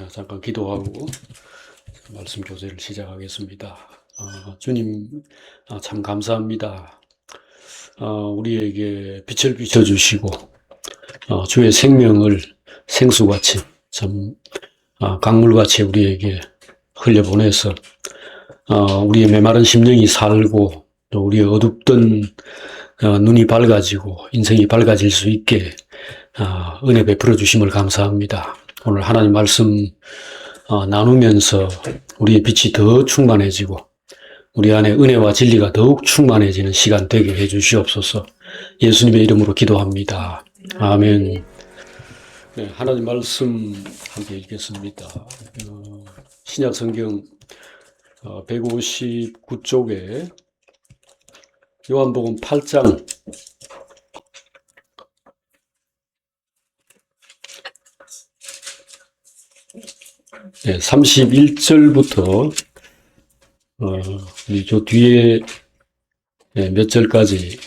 잠깐 기도하고 말씀 교제를 시작하겠습니다. 주님, 참 감사합니다. 우리에게 빛을 비춰주시고, 주의 생명을 생수같이, 참, 강물같이 우리에게 흘려보내서, 우리의 메마른 심령이 살고, 또 우리의 어둡던 눈이 밝아지고, 인생이 밝아질 수 있게, 은혜 베풀어 주심을 감사합니다. 오늘 하나님 말씀 나누면서 우리의 빛이 더 충만해지고 우리 안에 은혜와 진리가 더욱 충만해지는 시간 되게 해주시옵소서. 예수님의 이름으로 기도합니다. 아멘. 네, 하나님 말씀 함께 읽겠습니다. 신약 성경 159쪽에 요한복음 8장 31절부터 저 뒤에 몇 절까지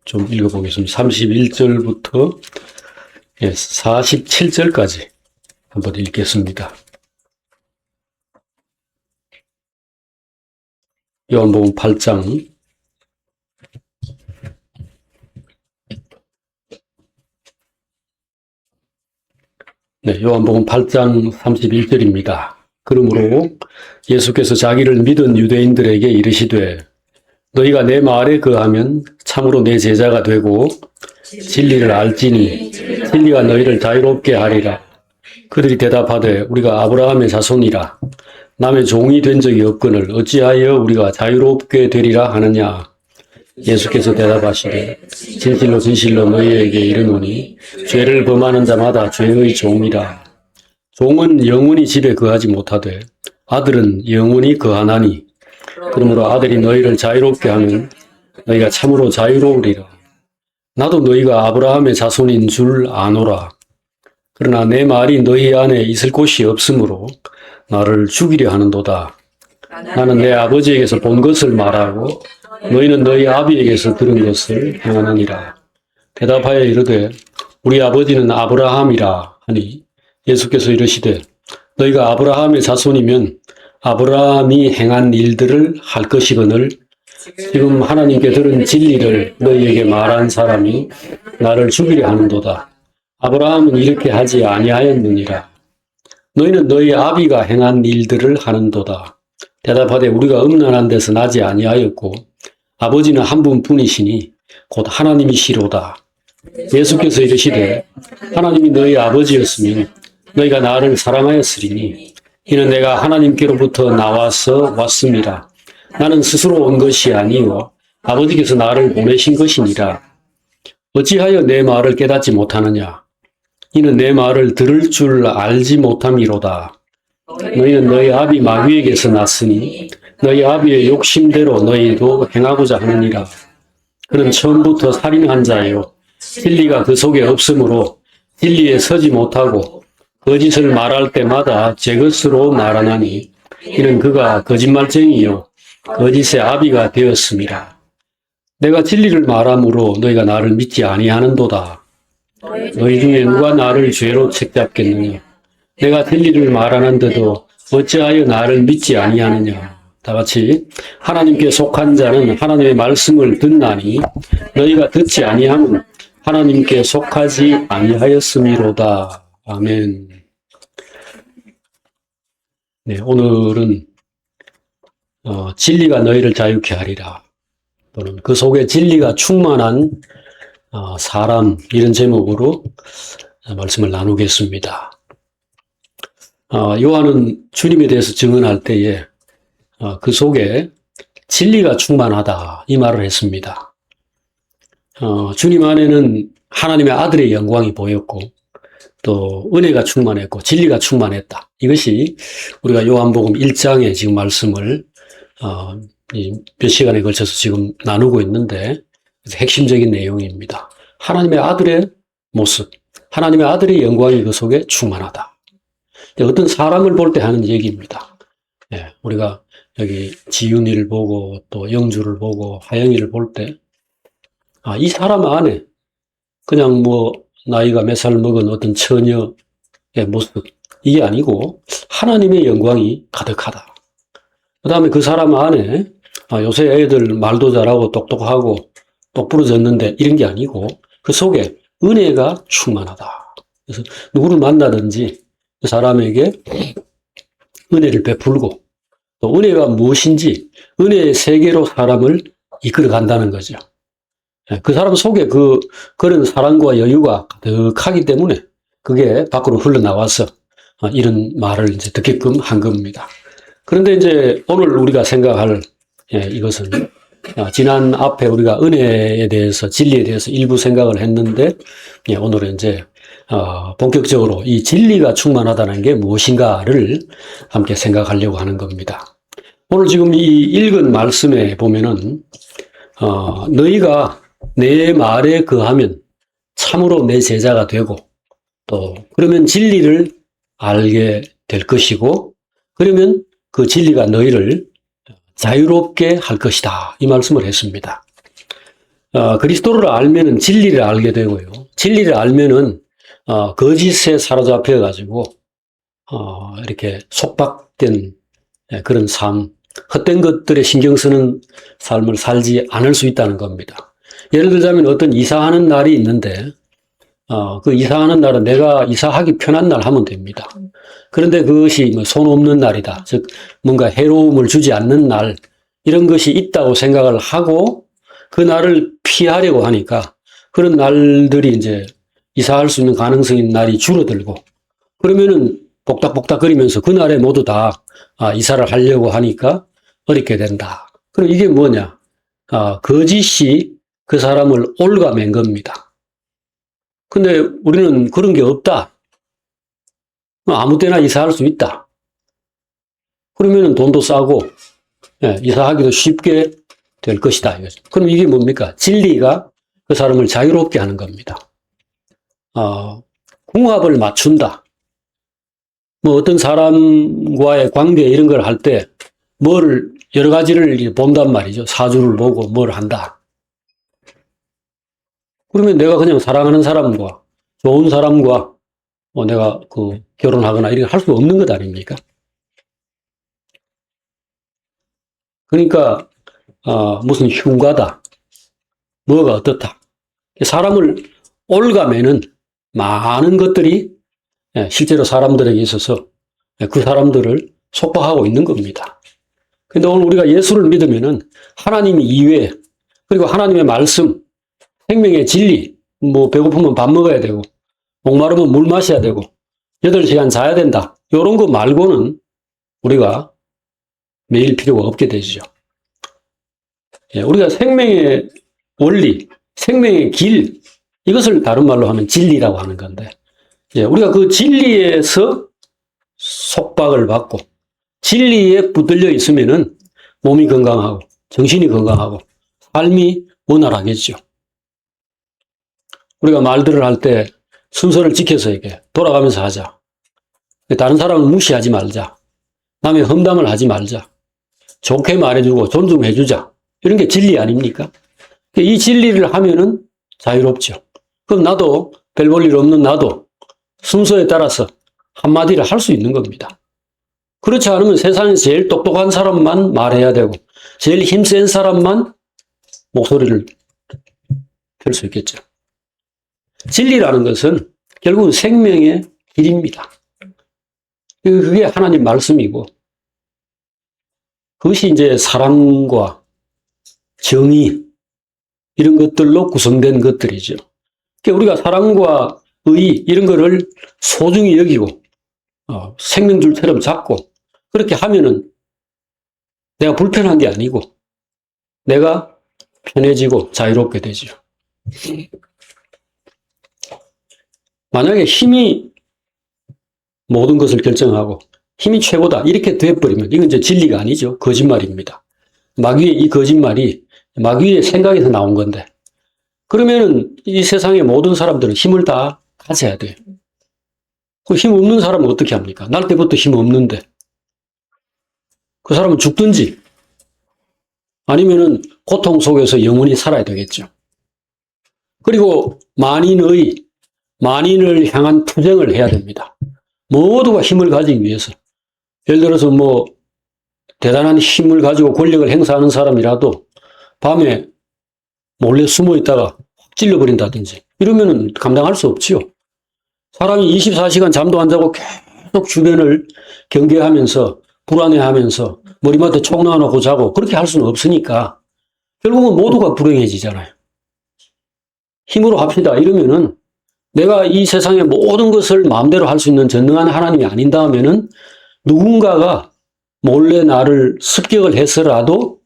좀 읽어보겠습니다. 31절부터 47절까지 한번 읽겠습니다. 요한복음 8장 요한복음 8장 31절입니다. 그러므로 예수께서 자기를 믿은 유대인들에게 이르시되 너희가 내 말에 거하면 참으로 내 제자가 되고 진리를 알지니 진리가 너희를 자유롭게 하리라. 그들이 대답하되 우리가 아브라함의 자손이라 남의 종이 된 적이 없거늘 어찌하여 우리가 자유롭게 되리라 하느냐. 예수께서 대답하시되 진실로 진실로 너희에게 이르노니 죄를 범하는 자마다 죄의 종이라. 종은 영원히 집에 거하지 못하되 아들은 영원히 거하나니 그러므로 아들이 너희를 자유롭게 하면 너희가 참으로 자유로우리라. 나도 너희가 아브라함의 자손인 줄 아노라. 그러나 내 말이 너희 안에 있을 곳이 없으므로 나를 죽이려 하는도다. 나는 내 아버지에게서 본 것을 말하고 너희는 너희 아비에게서 들은 것을 행하느니라. 대답하여 이르되 우리 아버지는 아브라함이라 하니 예수께서 이르시되 너희가 아브라함의 자손이면 아브라함이 행한 일들을 할 것이거늘 지금 하나님께 들은 진리를 너희에게 말한 사람이 나를 죽이려 하는도다. 아브라함은 이렇게 하지 아니하였느니라. 너희는 너희 아비가 행한 일들을 하는도다. 대답하되 우리가 음란한 데서 나지 아니하였고 아버지는 한 분뿐이시니 곧 하나님이시로다. 예수께서 이르시되 하나님이 너희 아버지였으면 너희가 나를 사랑하였으리니 이는 내가 하나님께로부터 나와서 왔습니다. 나는 스스로 온 것이 아니요 아버지께서 나를 보내신 것이니라. 어찌하여 내 말을 깨닫지 못하느냐. 이는 내 말을 들을 줄 알지 못함이로다. 너희는 너희 아비 마귀에게서 났으니 너희 아비의 욕심대로 너희도 행하고자 하느니라. 그는 처음부터 살인한 자요 진리가 그 속에 없으므로 진리에 서지 못하고 거짓을 말할 때마다 제 것으로 말하나니 이는 그가 거짓말쟁이요 거짓의 아비가 되었음이라. 내가 진리를 말함으로 너희가 나를 믿지 아니하는도다. 너희 중에 누가 나를 죄로 책잡겠느냐. 내가 진리를 말하는데도 어찌하여 나를 믿지 아니하느냐. 다같이 하나님께 속한 자는 하나님의 말씀을 듣나니 너희가 듣지 아니함은 하나님께 속하지 아니하였음이로다. 아멘. 오늘은 진리가 너희를 자유케 하리라 또는 그 속에 진리가 충만한 사람 이런 제목으로 말씀을 나누겠습니다. 요한은 주님에 대해서 증언할 때에 그 속에 진리가 충만하다 이 말을 했습니다. 주님 안에는 하나님의 아들의 영광이 보였고 또 은혜가 충만했고 진리가 충만했다. 이것이 우리가 요한복음 1장에 지금 말씀을 몇 시간에 걸쳐서 지금 나누고 있는데 핵심적인 내용입니다. 하나님의 아들의 모습, 하나님의 아들의 영광이 그 속에 충만하다. 어떤 사람을 볼 때 하는 얘기입니다. 우리가 여기 지윤이를 보고 또 영주를 보고 하영이를 볼 때 이 사람 안에 그냥 나이가 몇 살 먹은 어떤 처녀의 모습 이게 아니고 하나님의 영광이 가득하다. 그 다음에 그 사람 안에 요새 애들 말도 잘하고 똑똑하고 똑부러졌는데 이런 게 아니고 그 속에 은혜가 충만하다. 그래서 누구를 만나든지 그 사람에게 은혜를 베풀고 또 은혜가 무엇인지 은혜의 세계로 사람을 이끌어 간다는 거죠. 그 사람 속에 그런 사랑과 여유가 가득하기 때문에 그게 밖으로 흘러나와서 이런 말을 이제 듣게끔 한 겁니다. 그런데 이제 오늘 우리가 생각할 이것은 지난 앞에 우리가 은혜에 대해서 진리에 대해서 일부 생각을 했는데 오늘은 이제 본격적으로 이 진리가 충만하다는 게 무엇인가를 함께 생각하려고 하는 겁니다. 오늘 지금 이 읽은 말씀에 보면은 너희가 내 말에 거하면 참으로 내 제자가 되고 또 그러면 진리를 알게 될 것이고 그러면 그 진리가 너희를 자유롭게 할 것이다. 이 말씀을 했습니다. 그리스도를 알면은 진리를 알게 되고요. 진리를 알면은 거짓에 사로잡혀 가지고 이렇게 속박된 그런 삶, 헛된 것들에 신경 쓰는 삶을 살지 않을 수 있다는 겁니다. 예를 들자면 어떤 이사하는 날이 있는데 그 이사하는 날은 내가 이사하기 편한 날 하면 됩니다. 그런데 그것이 손 없는 날이다. 즉 뭔가 해로움을 주지 않는 날 이런 것이 있다고 생각을 하고 그 날을 피하려고 하니까 그런 날들이 이제 이사할 수 있는 가능성인 날이 줄어들고 그러면은 복닥복닥거리면서 그 날에 모두 다 이사를 하려고 하니까 어렵게 된다. 그럼 이게 뭐냐? 거짓이 그 사람을 올가맨 겁니다. 근데 우리는 그런 게 없다. 아무 때나 이사할 수 있다. 그러면은 돈도 싸고 이사하기도 쉽게 될 것이다. 이거죠. 그럼 이게 뭡니까? 진리가 그 사람을 자유롭게 하는 겁니다. 궁합을 맞춘다. 뭐 어떤 사람과의 관계 이런 걸 할 때 여러 가지를 본단 말이죠. 사주를 보고 뭘 한다. 그러면 내가 그냥 사랑하는 사람과 좋은 사람과 내가 결혼하거나 이런 거 할 수 없는 것 아닙니까? 그러니까 무슨 흉가다. 뭐가 어떻다. 사람을 올가매는 많은 것들이 실제로 사람들에게 있어서 그 사람들을 속박하고 있는 겁니다. 근데 오늘 우리가 예수를 믿으면은 하나님 이외에 그리고 하나님의 말씀, 생명의 진리, 배고프면 밥 먹어야 되고 목마르면 물 마셔야 되고 8시간 자야 된다. 이런 거 말고는 우리가 매일 필요가 없게 되죠. 우리가 생명의 원리, 생명의 길 이것을 다른 말로 하면 진리라고 하는 건데 우리가 그 진리에서 속박을 받고 진리에 붙들려 있으면은 몸이 건강하고 정신이 건강하고 삶이 원활하겠죠. 우리가 말들을 할 때 순서를 지켜서 이렇게 돌아가면서 하자. 다른 사람을 무시하지 말자. 남의 험담을 하지 말자. 좋게 말해주고 존중해주자. 이런 게 진리 아닙니까? 이 진리를 하면은 자유롭죠. 그럼 나도 별 볼 일 없는 나도 순서에 따라서 한마디를 할 수 있는 겁니다. 그렇지 않으면 세상에서 제일 똑똑한 사람만 말해야 되고 제일 힘센 사람만 목소리를 펼 수 있겠죠. 진리라는 것은 결국은 생명의 길입니다. 그게 하나님 말씀이고 그것이 이제 사랑과 정의 이런 것들로 구성된 것들이죠. 그러니까 우리가 사랑과 의 이런 거를 소중히 여기고 생명줄처럼 잡고 그렇게 하면은 내가 불편한 게 아니고 내가 편해지고 자유롭게 되죠. 만약에 힘이 모든 것을 결정하고 힘이 최고다 이렇게 돼버리면 이건 이제 진리가 아니죠. 거짓말입니다. 마귀의 이 거짓말이 마귀의 생각에서 나온 건데 그러면은 이 세상의 모든 사람들은 힘을 다 가져야 돼요. 그 힘 없는 사람은 어떻게 합니까? 날 때부터 힘 없는데 그 사람은 죽든지 아니면은 고통 속에서 영원히 살아야 되겠죠. 그리고 만인을 향한 투쟁을 해야 됩니다. 모두가 힘을 가지기 위해서. 예를 들어서 뭐 대단한 힘을 가지고 권력을 행사하는 사람이라도 밤에 몰래 숨어 있다가 확 찔러버린다든지 이러면은 감당할 수 없지요. 사람이 24시간 잠도 안 자고 계속 주변을 경계하면서 불안해하면서 머리맡에 총 놔놓고 자고 그렇게 할 수는 없으니까 결국은 모두가 불행해지잖아요. 힘으로 합시다 이러면은 내가 이 세상의 모든 것을 마음대로 할 수 있는 전능한 하나님이 아닌다 하면은 누군가가 몰래 나를 습격을 해서라도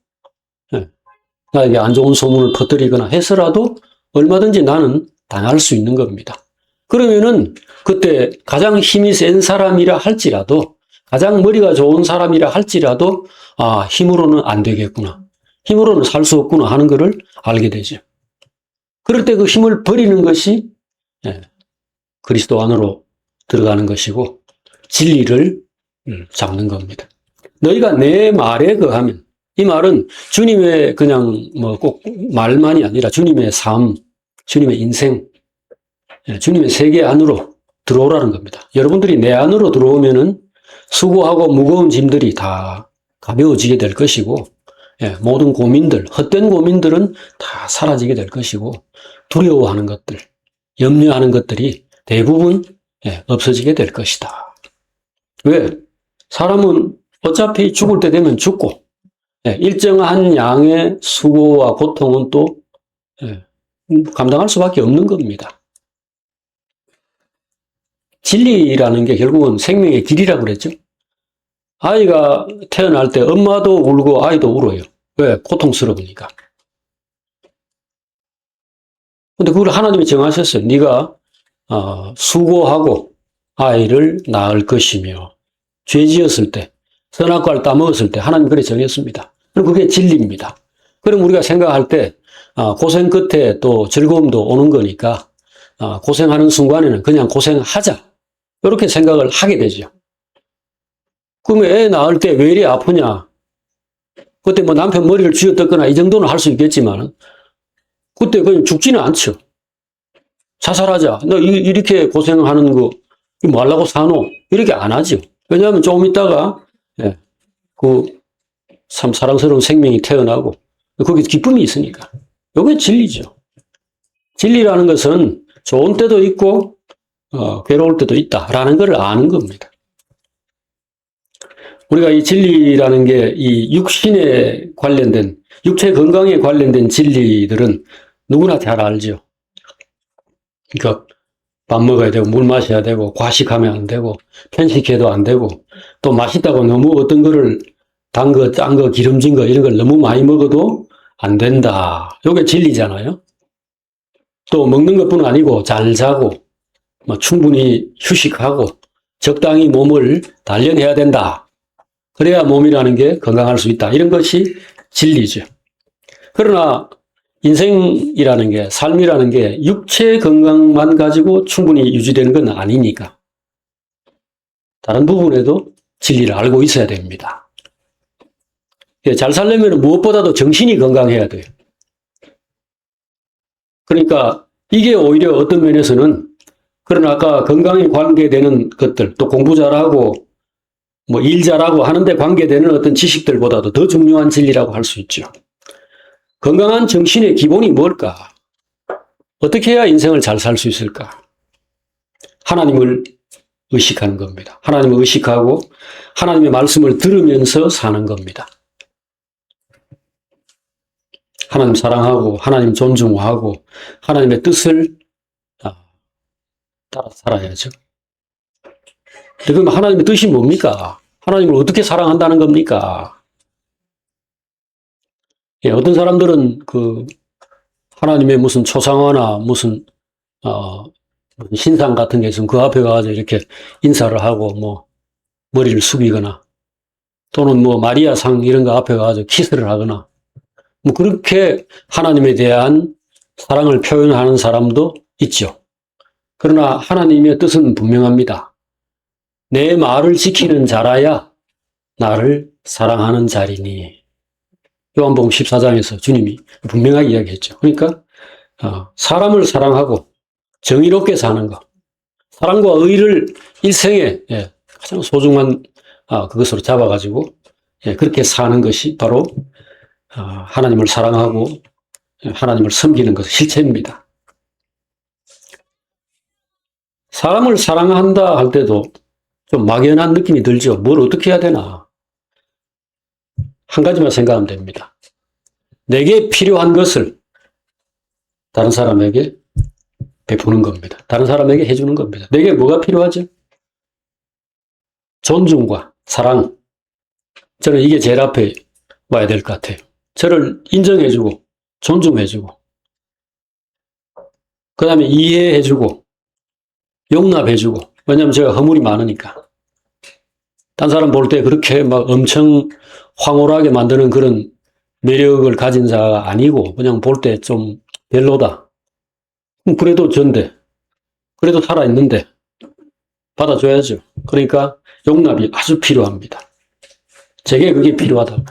나에게 안 좋은 소문을 퍼뜨리거나 해서라도 얼마든지 나는 당할 수 있는 겁니다. 그러면은 그때 가장 힘이 센 사람이라 할지라도 가장 머리가 좋은 사람이라 할지라도 힘으로는 안 되겠구나. 힘으로는 살 수 없구나 하는 것을 알게 되죠. 그럴 때 그 힘을 버리는 것이 그리스도 안으로 들어가는 것이고 진리를 잡는 겁니다. 너희가 내 말에 거하면 이 말은 주님의 그냥 뭐 꼭 말만이 아니라 주님의 삶, 주님의 인생, 주님의 세계 안으로 들어오라는 겁니다. 여러분들이 내 안으로 들어오면은 수고하고 무거운 짐들이 다 가벼워지게 될 것이고 모든 고민들, 헛된 고민들은 다 사라지게 될 것이고 두려워하는 것들, 염려하는 것들이 대부분 없어지게 될 것이다. 왜? 사람은 어차피 죽을 때 되면 죽고 일정한 양의 수고와 고통은 또 감당할 수밖에 없는 겁니다. 진리라는 게 결국은 생명의 길이라고 그랬죠. 아이가 태어날 때 엄마도 울고 아이도 울어요. 왜? 고통스러우니까. 근데 그걸 하나님이 정하셨어요. 네가 수고하고 아이를 낳을 것이며 죄 지었을 때 선악과를 따먹었을 때 하나님 그래 정했습니다. 그럼 그게 진리입니다. 그럼 우리가 생각할 때 고생 끝에 또 즐거움도 오는 거니까 고생하는 순간에는 그냥 고생하자 이렇게 생각을 하게 되죠. 그러면 애 낳을 때 왜 이리 아프냐? 그때 뭐 남편 머리를 쥐어뜯거나 이 정도는 할 수 있겠지만 그때 그냥 죽지는 않죠. 자살하자. 너 이렇게 고생하는 거 뭐 하려고 사노? 이렇게 안 하죠. 왜냐하면 조금 있다가 참 사랑스러운 생명이 태어나고 거기에 기쁨이 있으니까. 이게 진리죠. 진리라는 것은 좋은 때도 있고 괴로울 때도 있다라는 걸 아는 겁니다. 우리가 이 진리라는 게 이 육신에 관련된 육체 건강에 관련된 진리들은 누구나 잘 알죠. 그러니까 밥 먹어야 되고 물 마셔야 되고 과식하면 안 되고 편식해도 안 되고 또 맛있다고 너무 어떤 거를 단 거, 짠 거, 기름진 거 이런 걸 너무 많이 먹어도 안 된다. 이게 진리잖아요. 또 먹는 것뿐 아니고 잘 자고 충분히 휴식하고 적당히 몸을 단련해야 된다. 그래야 몸이라는 게 건강할 수 있다. 이런 것이 진리죠. 그러나 인생이라는 게 삶이라는 게 육체 건강만 가지고 충분히 유지되는 건 아니니까 다른 부분에도 진리를 알고 있어야 됩니다. 잘 살려면 무엇보다도 정신이 건강해야 돼요. 그러니까 이게 오히려 어떤 면에서는 그런 아까 건강에 관계되는 것들 또 공부 잘하고 뭐 일 잘하고 하는데 관계되는 어떤 지식들보다도 더 중요한 진리라고 할 수 있죠. 건강한 정신의 기본이 뭘까? 어떻게 해야 인생을 잘 살 수 있을까? 하나님을 의식하는 겁니다. 하나님을 의식하고 하나님의 말씀을 들으면서 사는 겁니다. 하나님 사랑하고 하나님 존중하고 하나님의 뜻을 따라 살아야죠. 그럼 하나님의 뜻이 뭡니까? 하나님을 어떻게 사랑한다는 겁니까? 어떤 사람들은 하나님의 무슨 초상화나 무슨 신상 같은 게 있으면 그 앞에 가서 이렇게 인사를 하고 뭐 머리를 숙이거나 또는 뭐 마리아상 이런 거 앞에 가서 키스를 하거나 뭐 그렇게 하나님에 대한 사랑을 표현하는 사람도 있죠. 그러나 하나님의 뜻은 분명합니다. 내 말을 지키는 자라야 나를 사랑하는 자리니. 요한복음 14장에서 주님이 분명하게 이야기했죠. 그러니까 사람을 사랑하고 정의롭게 사는 것, 사랑과 의를 일생에 가장 소중한 그것으로 잡아가지고 그렇게 사는 것이 바로 하나님을 사랑하고 하나님을 섬기는 것 실체입니다. 사람을 사랑한다 할 때도 좀 막연한 느낌이 들죠. 뭘 어떻게 해야 되나. 한 가지만 생각하면 됩니다. 내게 필요한 것을 다른 사람에게 베푸는 겁니다. 다른 사람에게 해주는 겁니다. 내게 뭐가 필요하죠? 존중과 사랑. 저는 이게 제일 앞에 와야 될 것 같아요. 저를 인정해주고 존중해주고 그 다음에 이해해주고 용납해주고. 왜냐하면 제가 허물이 많으니까. 딴 사람 볼 때 그렇게 막 엄청 황홀하게 만드는 그런 매력을 가진 자가 아니고 그냥 볼 때 좀 별로다. 그래도 전데, 그래도 살아있는데 받아줘야죠. 그러니까 용납이 아주 필요합니다. 제게 그게 필요하다고.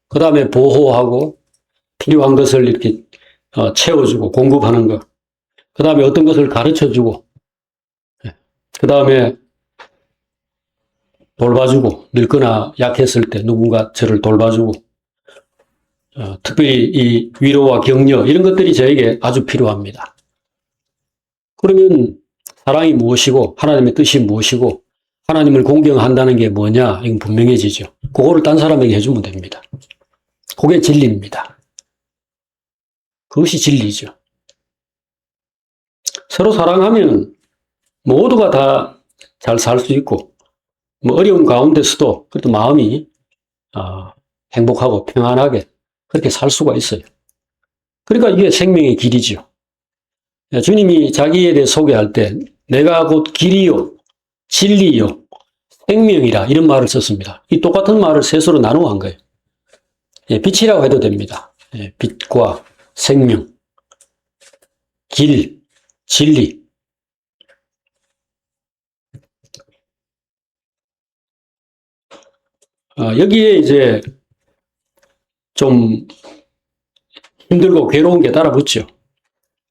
그 다음에 보호하고 필요한 것을 이렇게 채워주고 공급하는 것. 그 다음에 어떤 것을 가르쳐주고 그 다음에 돌봐주고 늙거나 약했을 때 누군가 저를 돌봐주고 특별히 이 위로와 격려 이런 것들이 저에게 아주 필요합니다. 그러면 사랑이 무엇이고 하나님의 뜻이 무엇이고 하나님을 공경한다는 게 뭐냐 이건 분명해지죠. 그거를 딴 사람에게 해주면 됩니다. 그게 진리입니다. 그것이 진리죠. 서로 사랑하면 모두가 다 잘 살 수 있고 뭐 어려운 가운데서도 그래도 마음이 행복하고 평안하게 그렇게 살 수가 있어요. 그러니까 이게 생명의 길이죠. 주님이 자기에 대해 소개할 때 내가 곧 길이요 진리요 생명이라 이런 말을 썼습니다. 이 똑같은 말을 셋으로 나누어 한 거예요. 빛이라고 해도 됩니다. 빛과 생명, 길, 진리. 여기에 이제 좀 힘들고 괴로운 게 따라붙죠.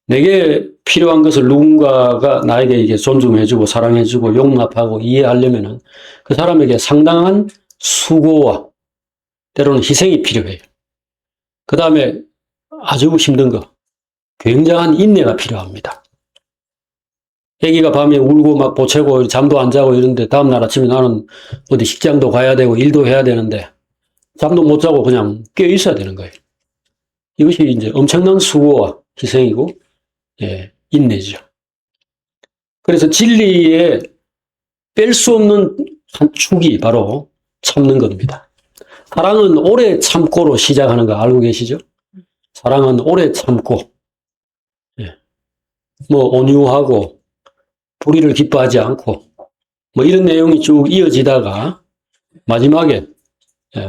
내게 필요한 것을 누군가가 나에게 이게 존중해주고 사랑해주고 용납하고 이해하려면은 그 사람에게 상당한 수고와 때로는 희생이 필요해요. 그 다음에 아주 힘든 거, 굉장한 인내가 필요합니다. 애기가 밤에 울고 막 보채고 잠도 안 자고 이런데 다음날 아침에 나는 어디 식장도 가야 되고 일도 해야 되는데 잠도 못 자고 그냥 깨어 있어야 되는 거예요. 이것이 이제 엄청난 수고와 희생이고 인내죠. 그래서 진리에 뺄 수 없는 한 축이 바로 참는 겁니다. 사랑은 오래 참고로 시작하는 거 알고 계시죠? 사랑은 오래 참고, 뭐 온유하고 불의를 기뻐하지 않고, 뭐 이런 내용이 쭉 이어지다가 마지막에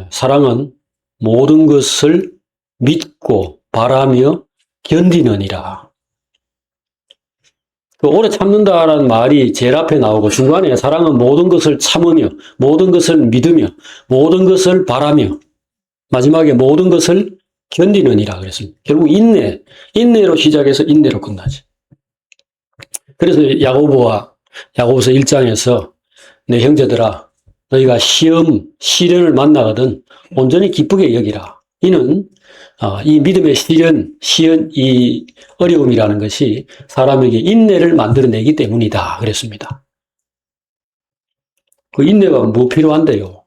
사랑은 모든 것을 믿고 바라며 견디느니라. 그 오래 참는다라는 말이 제일 앞에 나오고 중간에 사랑은 모든 것을 참으며 모든 것을 믿으며 모든 것을 바라며 마지막에 모든 것을 견디느니라 그랬습니다. 결국 인내로 시작해서 인내로 끝나지. 그래서 야고보서 1장에서 내 형제들아 너희가 시련을 만나거든 온전히 기쁘게 여기라. 이는 이 믿음의 이 어려움이라는 것이 사람에게 인내를 만들어내기 때문이다. 그랬습니다. 그 인내가 뭐 필요한데요?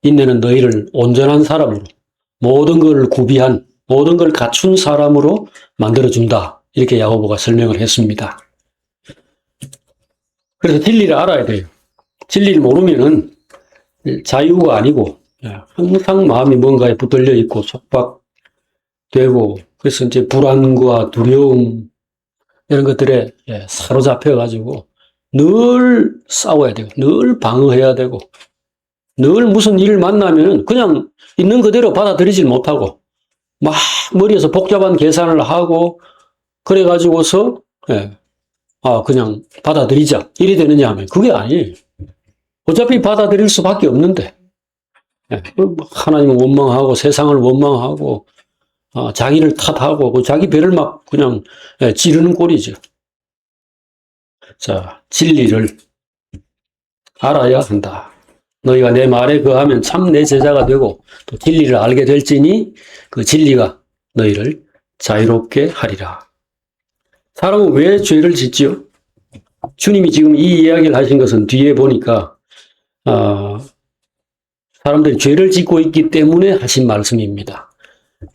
인내는 너희를 온전한 사람으로 모든 걸 구비한 모든 걸 갖춘 사람으로 만들어준다. 이렇게 야고보가 설명을 했습니다. 그래서 진리를 알아야 돼요. 진리를 모르면은 자유가 아니고 항상 마음이 뭔가에 붙들려 있고 속박되고 그래서 이제 불안과 두려움 이런 것들에 사로잡혀 가지고 늘 싸워야 되고 늘 방어해야 되고 늘 무슨 일을 만나면은 그냥 있는 그대로 받아들이질 못하고 막 머리에서 복잡한 계산을 하고 그래 가지고서 그냥 받아들이자 이래 되느냐 하면 그게 아니에요. 어차피 받아들일 수밖에 없는데 하나님을 원망하고 세상을 원망하고 자기를 탓하고 자기 배를 막 그냥 찌르는 꼴이죠. 자, 진리를 알아야 한다. 너희가 내 말에 거하면 참 내 제자가 되고 또 진리를 알게 될지니 그 진리가 너희를 자유롭게 하리라. 사람은 왜 죄를 짓지요? 주님이 지금 이 이야기를 하신 것은 뒤에 보니까 사람들이 죄를 짓고 있기 때문에 하신 말씀입니다.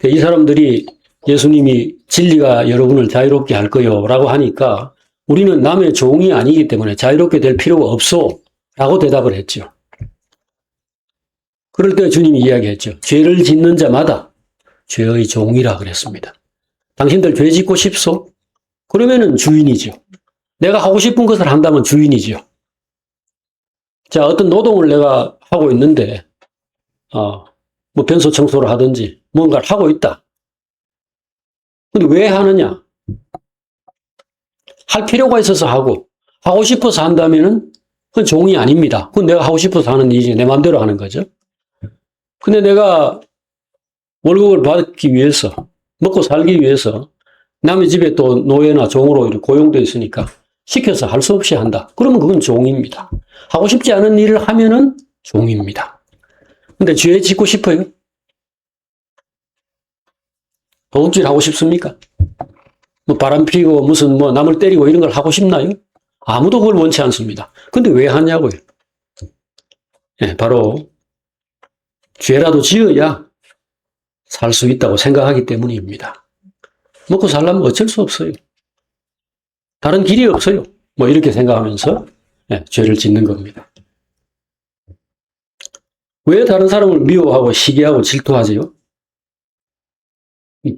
이 사람들이 예수님이 진리가 여러분을 자유롭게 할 거요 라고 하니까 우리는 남의 종이 아니기 때문에 자유롭게 될 필요가 없소 라고 대답을 했죠. 그럴 때 주님이 이야기했죠. 죄를 짓는 자마다 죄의 종이라 그랬습니다. 당신들 죄 짓고 싶소? 그러면은 주인이죠. 내가 하고 싶은 것을 한다면 주인이죠. 자, 어떤 노동을 내가 하고 있는데, 뭐 변소 청소를 하든지 뭔가를 하고 있다. 근데 왜 하느냐? 할 필요가 있어서 하고 싶어서 한다면은 그건 종이 아닙니다. 그건 내가 하고 싶어서 하는 일이지, 내 마음대로 하는 거죠. 근데 내가 월급을 받기 위해서, 먹고 살기 위해서 남의 집에 또 노예나 종으로 이렇게 고용되어 있으니까 시켜서 할 수 없이 한다. 그러면 그건 종입니다. 하고 싶지 않은 일을 하면은 종입니다. 근데 죄 짓고 싶어요? 도둑질 하고 싶습니까? 뭐 바람 피고 무슨 뭐 남을 때리고 이런 걸 하고 싶나요? 아무도 그걸 원치 않습니다. 근데 왜 하냐고요? 네, 바로 죄라도 지어야 살 수 있다고 생각하기 때문입니다. 먹고 살려면 어쩔 수 없어요. 다른 길이 없어요. 뭐 이렇게 생각하면서 죄를 짓는 겁니다. 왜 다른 사람을 미워하고 시기하고 질투하지요?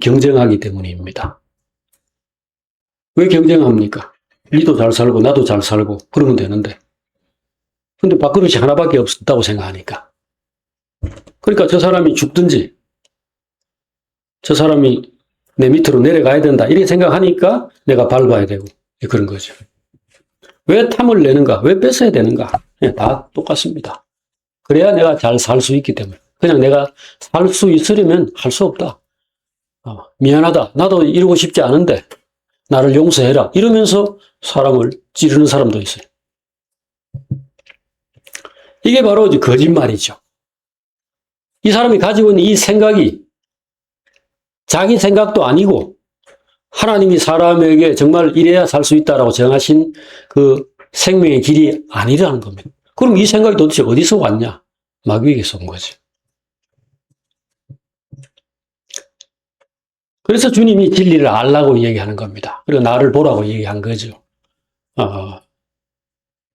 경쟁하기 때문입니다. 왜 경쟁합니까? 니도 잘 살고 나도 잘 살고 그러면 되는데. 근데 밥그릇이 하나밖에 없다고 생각하니까. 그러니까 저 사람이 죽든지 저 사람이 내 밑으로 내려가야 된다 이렇게 생각하니까 내가 밟아야 되고 그런 거죠. 왜 탐을 내는가? 왜 뺏어야 되는가? 다 똑같습니다. 그래야 내가 잘 살 수 있기 때문에. 그냥 내가 살 수 있으려면 할 수 없다. 미안하다. 나도 이러고 싶지 않은데 나를 용서해라. 이러면서 사람을 찌르는 사람도 있어요. 이게 바로 이제 거짓말이죠. 이 사람이 가지고 있는 이 생각이 자기 생각도 아니고 하나님이 사람에게 정말 이래야 살 수 있다라고 정하신 그 생명의 길이 아니라는 겁니다. 그럼 이 생각이 도대체 어디서 왔냐? 마귀에게서 온 거죠. 그래서 주님이 진리를 알라고 얘기하는 겁니다. 그리고 나를 보라고 얘기한 거죠.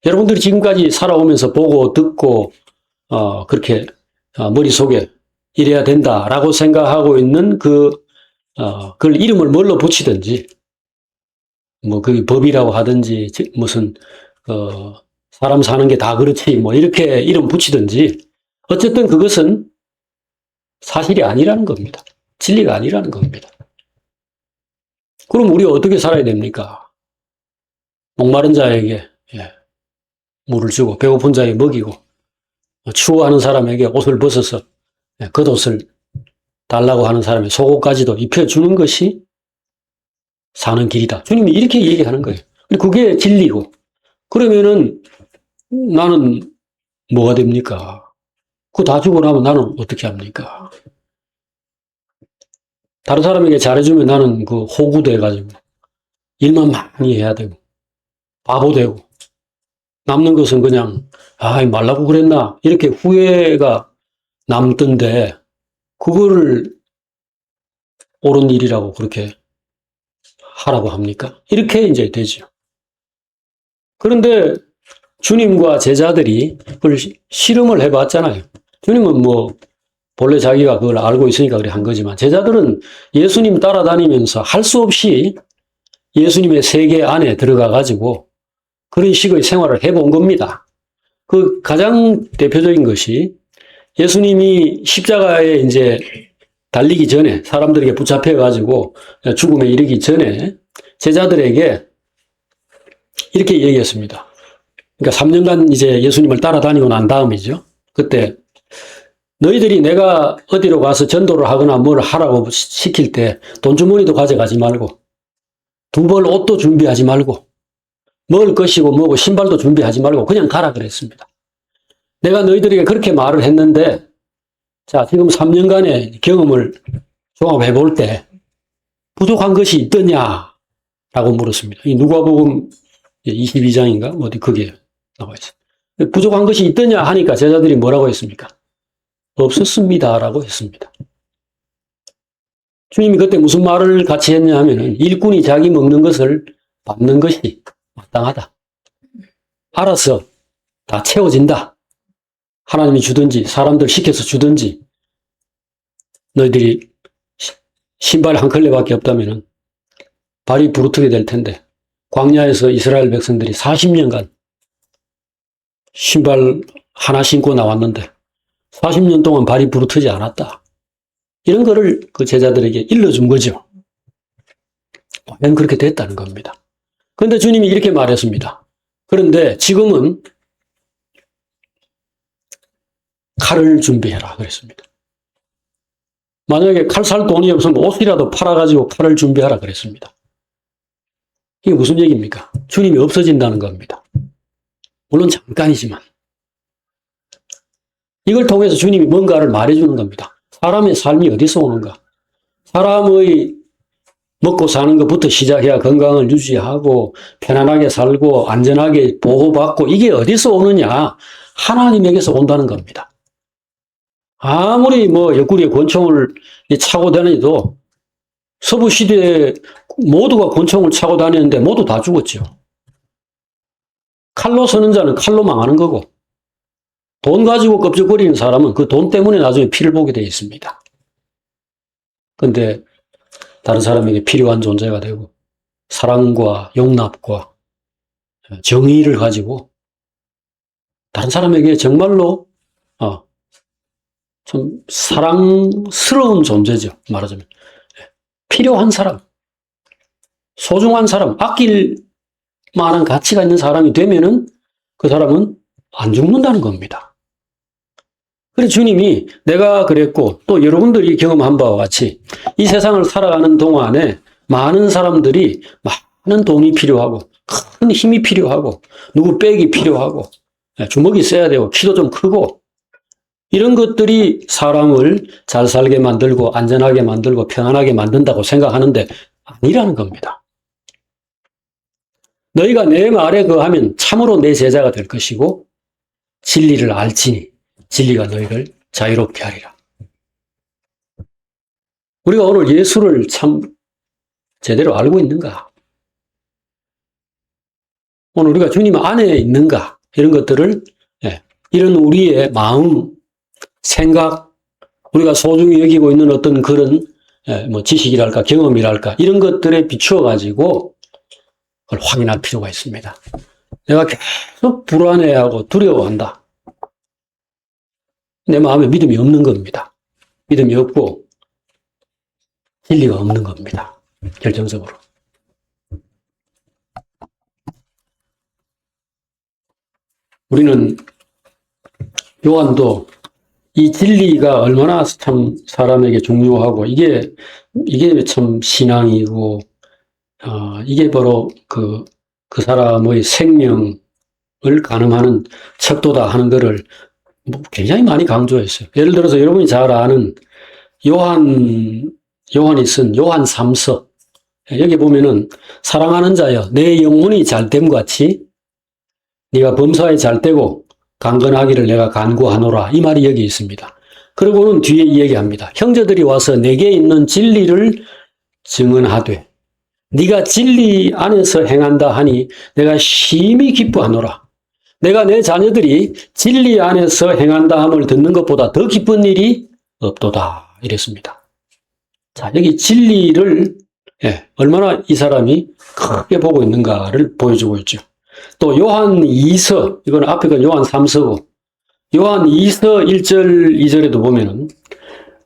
여러분들이 지금까지 살아오면서 보고 듣고 그렇게 머릿속에 이래야 된다라고 생각하고 있는 그걸 이름을 뭘로 붙이든지 뭐 그게 법이라고 하든지 무슨 사람 사는 게 다 그렇지 뭐 이렇게 이름 붙이든지 어쨌든 그것은 사실이 아니라는 겁니다. 진리가 아니라는 겁니다. 그럼 우리 어떻게 살아야 됩니까? 목마른 자에게 물을 주고 배고픈 자에게 먹이고 추워하는 사람에게 옷을 벗어서 겉옷을 달라고 하는 사람의 속옷까지도 입혀주는 것이 사는 길이다. 주님이 이렇게 얘기하는 거예요. 그게 진리고 그러면은 나는 뭐가 됩니까? 그거 다 주고 나면 나는 어떻게 합니까? 다른 사람에게 잘해주면 나는 그 호구돼가지고 일만 많이 해야 되고 바보 되고 남는 것은 그냥 말라고 그랬나 이렇게 후회가 남던데 그거를 옳은 일이라고 그렇게 하라고 합니까? 이렇게 이제 되죠. 그런데 주님과 제자들이 그걸 실험을 해봤잖아요. 주님은 뭐 본래 자기가 그걸 알고 있으니까 그래 한 거지만 제자들은 예수님 따라다니면서 할 수 없이 예수님의 세계 안에 들어가 가지고 그런 식의 생활을 해본 겁니다. 그 가장 대표적인 것이 예수님이 십자가에 이제 달리기 전에 사람들에게 붙잡혀 가지고 죽음에 이르기 전에 제자들에게 이렇게 얘기했습니다. 그러니까 3년간 이제 예수님을 따라다니고 난 다음이죠. 그때 너희들이 내가 어디로 가서 전도를 하거나 뭘 하라고 시킬 때 돈주머니도 가져가지 말고 두 벌 옷도 준비하지 말고 먹을 것이고 뭐고 신발도 준비하지 말고 그냥 가라 그랬습니다. 내가 너희들에게 그렇게 말을 했는데 자, 지금 3년간의 경험을 종합해 볼 때 부족한 것이 있더냐? 라고 물었습니다. 이 누가복음 22장인가? 어디 그게 나와 있어요. 부족한 것이 있더냐 하니까 제자들이 뭐라고 했습니까? 없었습니다. 라고 했습니다. 주님이 그때 무슨 말을 같이 했냐 하면은 일꾼이 자기 먹는 것을 받는 것이 마땅하다. 알아서 다 채워진다. 하나님이 주든지 사람들 시켜서 주든지 너희들이 신발 한 켤레밖에 없다면은 발이 부르트게 될 텐데 광야에서 이스라엘 백성들이 40년간 신발 하나 신고 나왔는데 40년 동안 발이 부르트지 않았다. 이런 거를 그 제자들에게 일러준 거죠. 과연 그렇게 됐다는 겁니다. 그런데 주님이 이렇게 말했습니다. 그런데 지금은 칼을 준비해라 그랬습니다. 만약에 칼 살 돈이 없으면 옷이라도 팔아가지고 칼을 준비하라 그랬습니다. 이게 무슨 얘기입니까? 주님이 없어진다는 겁니다. 물론 잠깐이지만. 이걸 통해서 주님이 뭔가를 말해주는 겁니다. 사람의 삶이 어디서 오는가? 사람의 먹고 사는 것부터 시작해야 건강을 유지하고 편안하게 살고 안전하게 보호받고 이게 어디서 오느냐? 하나님에게서 온다는 겁니다. 아무리 옆구리에 권총을 차고 다니도 서부 시대에 모두가 권총을 차고 다니는데 모두 다 죽었죠. 칼로 서는 자는 칼로 망하는 거고 돈 가지고 껍적거리는 사람은 그 돈 때문에 나중에 피를 보게 되어 있습니다. 그런데 다른 사람에게 필요한 존재가 되고 사랑과 용납과 정의를 가지고 다른 사람에게 정말로 좀 사랑스러운 존재죠. 말하자면 필요한 사람, 소중한 사람, 아낄 만한 가치가 있는 사람이 되면은 그 사람은 안 죽는다는 겁니다. 그래서 주님이 내가 그랬고 또 여러분들이 경험한 바와 같이 이 세상을 살아가는 동안에 많은 사람들이 많은 돈이 필요하고 큰 힘이 필요하고 누구 백이 필요하고 주먹이 세야 되고 키도 좀 크고 이런 것들이 사람을 잘 살게 만들고 안전하게 만들고 편안하게 만든다고 생각하는데 아니라는 겁니다. 너희가 내 말에 거하면 참으로 내 제자가 될 것이고 진리를 알지니 진리가 너희를 자유롭게 하리라. 우리가 오늘 예수를 참 제대로 알고 있는가? 오늘 우리가 주님 안에 있는가? 이런 것들을 이런 우리의 마음, 생각, 우리가 소중히 여기고 있는 어떤 그런 지식이랄까 경험이랄까 이런 것들에 비추어 가지고 그걸 확인할 필요가 있습니다. 내가 계속 불안해하고 두려워한다. 내 마음에 믿음이 없는 겁니다. 믿음이 없고 진리가 없는 겁니다. 결정적으로. 우리는 요한도 이 진리가 얼마나 참 사람에게 중요하고 이게 참 신앙이고 이게 바로 그 사람의 생명을 가늠하는 척도다 하는 것을 굉장히 많이 강조했어요. 예를 들어서 여러분이 잘 아는 요한이 쓴 요한 3서 여기 보면은 사랑하는 자여 내 영혼이 잘됨 같이 네가 범사에 잘되고 강건하기를 내가 간구하노라 이 말이 여기 있습니다. 그리고는 뒤에 이야기합니다. 형제들이 와서 내게 있는 진리를 증언하되 네가 진리 안에서 행한다 하니 내가 심히 기뻐하노라. 내가 내 자녀들이 진리 안에서 행한다 함을 듣는 것보다 더 기쁜 일이 없도다 이랬습니다. 자, 여기 진리를 얼마나 이 사람이 크게 보고 있는가를 보여주고 있죠. 또 요한 2서, 이건 앞에 건 요한 3서고 요한 2서 1절 2절에도 보면은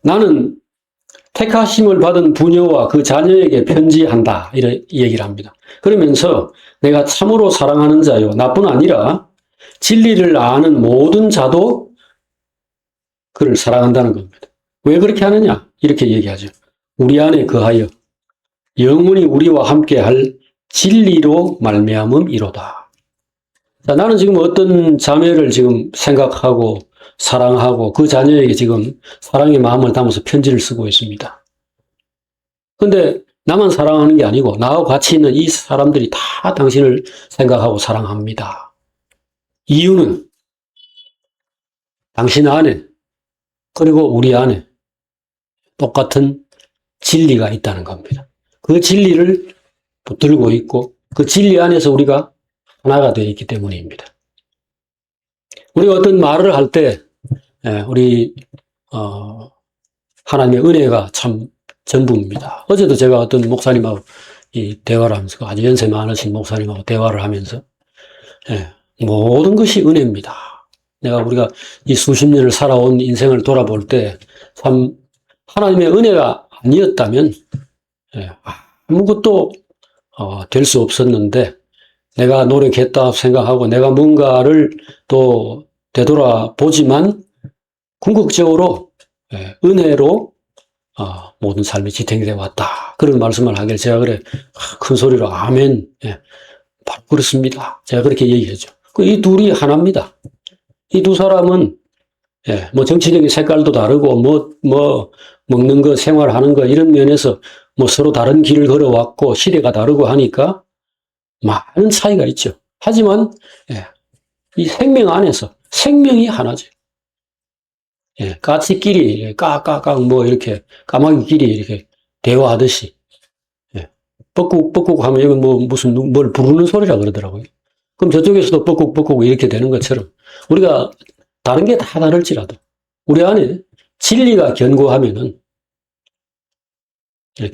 나는 택하심을 받은 부녀와 그 자녀에게 편지한다 이렇게 얘기를 합니다. 그러면서 내가 참으로 사랑하는 자요 나뿐 아니라 진리를 아는 모든 자도 그를 사랑한다는 겁니다. 왜 그렇게 하느냐? 이렇게 얘기하죠. 우리 안에 거하여 영원히 우리와 함께 할 진리로 말미암음이로다. 자, 나는 지금 어떤 자매를 지금 생각하고 사랑하고 그 자녀에게 지금 사랑의 마음을 담아서 편지를 쓰고 있습니다. 근데 나만 사랑하는 게 아니고 나하고 같이 있는 이 사람들이 다 당신을 생각하고 사랑합니다. 이유는 당신 안에 그리고 우리 안에 똑같은 진리가 있다는 겁니다. 그 진리를 붙들고 있고 그 진리 안에서 우리가 하나가 되어 있기 때문입니다. 우리가 어떤 말을 할 때 우리 하나님의 은혜가 참 전부입니다. 어제도 제가 어떤 목사님하고 이 대화를 하면서 아주 연세 많으신 목사님하고 대화를 하면서 모든 것이 은혜입니다. 우리가 이 수십 년을 살아온 인생을 돌아볼 때 참 하나님의 은혜가 아니었다면 아무것도 될 수 없었는데 내가 노력했다 생각하고 내가 뭔가를 또 되돌아보지만 궁극적으로 은혜로 모든 삶이 지탱이 되어 왔다. 그런 말씀을 하길 제가 그래 큰 소리로 아멘. 바로 그렇습니다. 제가 그렇게 얘기했죠. 이 둘이 하나입니다. 이 두 사람은 뭐 정치적인 색깔도 다르고 뭐 먹는 거 생활하는 거 이런 면에서 뭐 서로 다른 길을 걸어왔고 시대가 다르고 하니까 많은 차이가 있죠. 하지만 이 생명 안에서 생명이 하나죠. 까치끼리 까까까 뭐 이렇게 까마귀끼리 이렇게 대화하듯이 뻑꾹뻑꾹 하면 이건 뭐 무슨 뭘 부르는 소리라 그러더라고요. 그럼 저쪽에서도 뻑꾹뻑꾹 이렇게 되는 것처럼 우리가 다른 게 다 다를지라도 우리 안에 진리가 견고하면은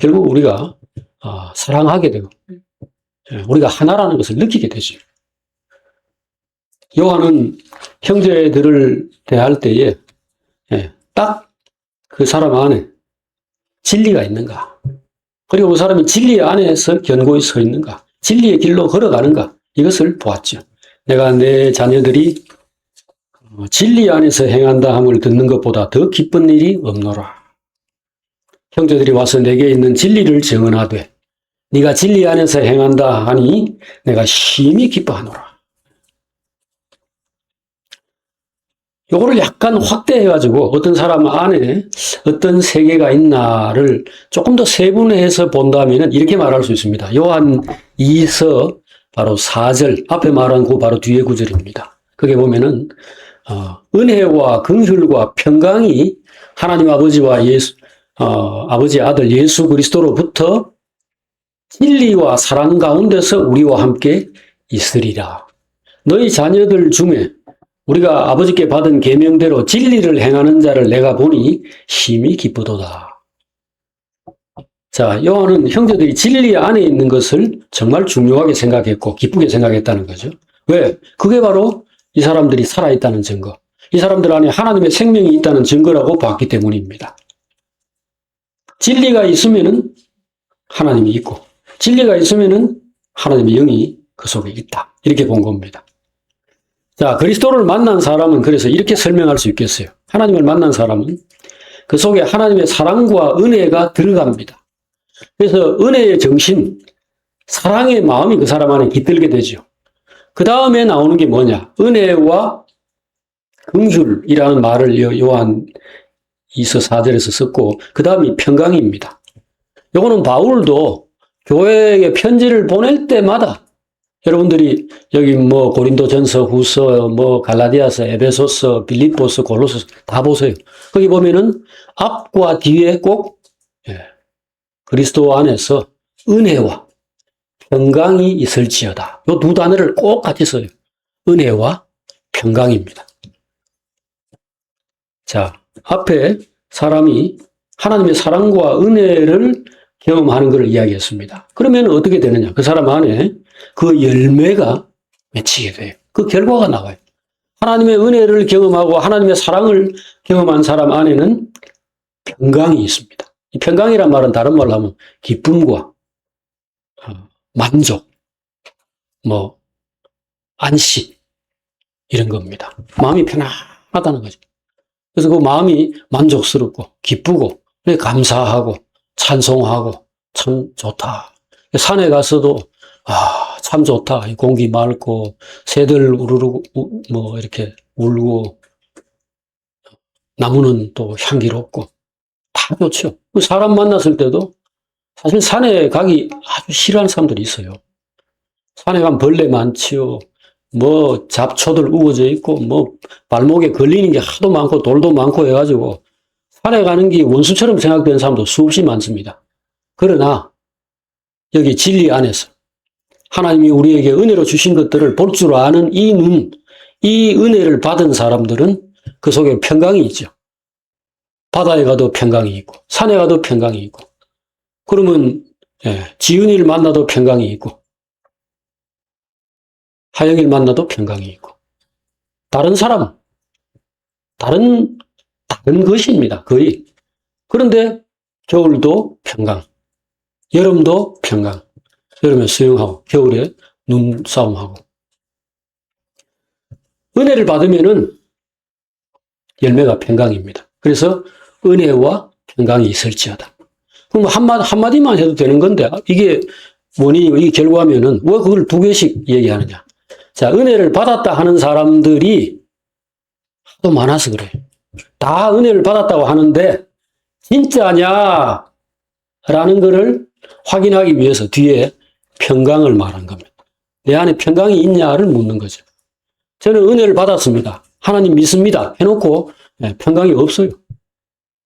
결국 우리가 사랑하게 되고 우리가 하나라는 것을 느끼게 되죠. 요한은 형제들을 대할 때에 딱 그 사람 안에 진리가 있는가, 그리고 그 사람이 진리 안에서 견고히 서 있는가, 진리의 길로 걸어가는가, 이것을 보았죠. 내가 내 자녀들이 진리 안에서 행한다 함을 듣는 것보다 더 기쁜 일이 없노라. 형제들이 와서 내게 있는 진리를 증언하되 네가 진리 안에서 행한다 하니 내가 심히 기뻐하노라. 요거를 약간 확대해가지고 어떤 사람 안에 어떤 세계가 있나를 조금 더 세분화해서 본다면 이렇게 말할 수 있습니다. 요한 2서 바로 4절, 앞에 말한 그 바로 뒤에 구절입니다. 거기에 보면은 은혜와 긍휼과 평강이 하나님 아버지와 아버지의 아들 예수 그리스도로부터 진리와 사랑 가운데서 우리와 함께 있으리라. 너희 자녀들 중에 우리가 아버지께 받은 계명대로 진리를 행하는 자를 내가 보니 심히 기쁘도다. 자, 요한은 형제들이 진리 안에 있는 것을 정말 중요하게 생각했고 기쁘게 생각했다는 거죠. 왜? 그게 바로 이 사람들이 살아있다는 증거, 이 사람들 안에 하나님의 생명이 있다는 증거라고 봤기 때문입니다. 진리가 있으면은 하나님이 있고 진리가 있으면은 하나님의 영이 그 속에 있다. 이렇게 본 겁니다. 자, 그리스도를 만난 사람은 그래서 이렇게 설명할 수 있겠어요. 하나님을 만난 사람은 그 속에 하나님의 사랑과 은혜가 들어갑니다. 그래서 은혜의 정신, 사랑의 마음이 그 사람 안에 깃들게 되죠. 그 다음에 나오는 게 뭐냐? 은혜와 긍휼이라는 말을 요한 2서 4절에서 썼고 그 다음이 평강입니다. 요거는 바울도 교회에 편지를 보낼 때마다 여러분들이 여기 뭐 고린도전서, 후서, 뭐 갈라디아서, 에베소서, 빌립보서, 골로새서 다 보세요. 거기 보면은 앞과 뒤에 꼭 그리스도 안에서 은혜와 평강이 있을지어다. 이 두 단어를 꼭 같이 써요. 은혜와 평강입니다. 자, 앞에 사람이 하나님의 사랑과 은혜를 경험하는 것을 이야기했습니다. 그러면 어떻게 되느냐? 그 사람 안에 그 열매가 맺히게 돼요. 그 결과가 나와요. 하나님의 은혜를 경험하고 하나님의 사랑을 경험한 사람 안에는 평강이 있습니다. 이 평강이란 말은 다른 말로 하면 기쁨과 만족, 안식 이런 겁니다. 마음이 편안하다는 거죠. 그래서 그 마음이 만족스럽고 기쁘고 감사하고 찬송하고 참 좋다. 산에 가서도 참 좋다. 이 공기 맑고, 새들 우르르, 이렇게 울고, 나무는 또 향기롭고, 다 좋죠. 그 사람 만났을 때도 사실 산에 가기 아주 싫어하는 사람들이 있어요. 산에 가면 벌레 많지요. 잡초들 우거져 있고, 발목에 걸리는 게 하도 많고, 돌도 많고 해가지고, 산에 가는 게 원수처럼 생각되는 사람도 수없이 많습니다. 그러나, 여기 진리 안에서, 하나님이 우리에게 은혜로 주신 것들을 볼 줄 아는 이 눈, 이 은혜를 받은 사람들은 그 속에 평강이 있죠. 바다에 가도 평강이 있고, 산에 가도 평강이 있고, 그러면, 지은이를 만나도 평강이 있고, 하영이를 만나도 평강이 있고, 다른 사람, 다른 것입니다. 거의. 그런데 겨울도 평강, 여름도 평강, 여름에 수영하고, 겨울에 눈싸움하고. 은혜를 받으면은 열매가 평강입니다. 그래서 은혜와 평강이 있을지어다. 그럼 한마디만 해도 되는 건데, 이게 이게 결과면은 왜 그걸 두 개씩 얘기하느냐. 자, 은혜를 받았다 하는 사람들이 하도 많아서 그래요. 다 은혜를 받았다고 하는데, 진짜냐? 라는 것을 확인하기 위해서 뒤에 평강을 말한 겁니다. 내 안에 평강이 있냐를 묻는 거죠. 저는 은혜를 받았습니다. 하나님 믿습니다. 해놓고 평강이 없어요.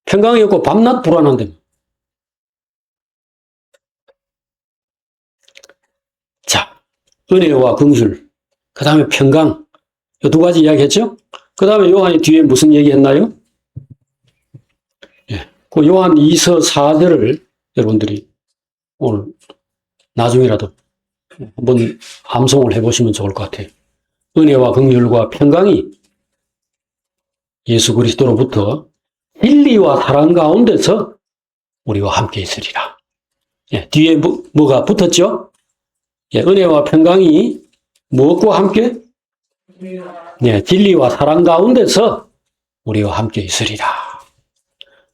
평강이 없고 밤낮 불안한데. 자, 은혜와 긍휼, 그 다음에 평강, 이 두 가지 이야기했죠? 그 다음에 요한이 뒤에 무슨 얘기했나요? 그 요한 2서 4절을 여러분들이 오늘 나중이라도 한번 암송을 해보시면 좋을 것 같아요. 은혜와 긍휼과 평강이 예수 그리스도로부터 진리와 사랑 가운데서 우리와 함께 있으리라. 뒤에 뭐가 붙었죠? 은혜와 평강이 무엇과 함께? 진리와 사랑 가운데서 우리와 함께 있으리라.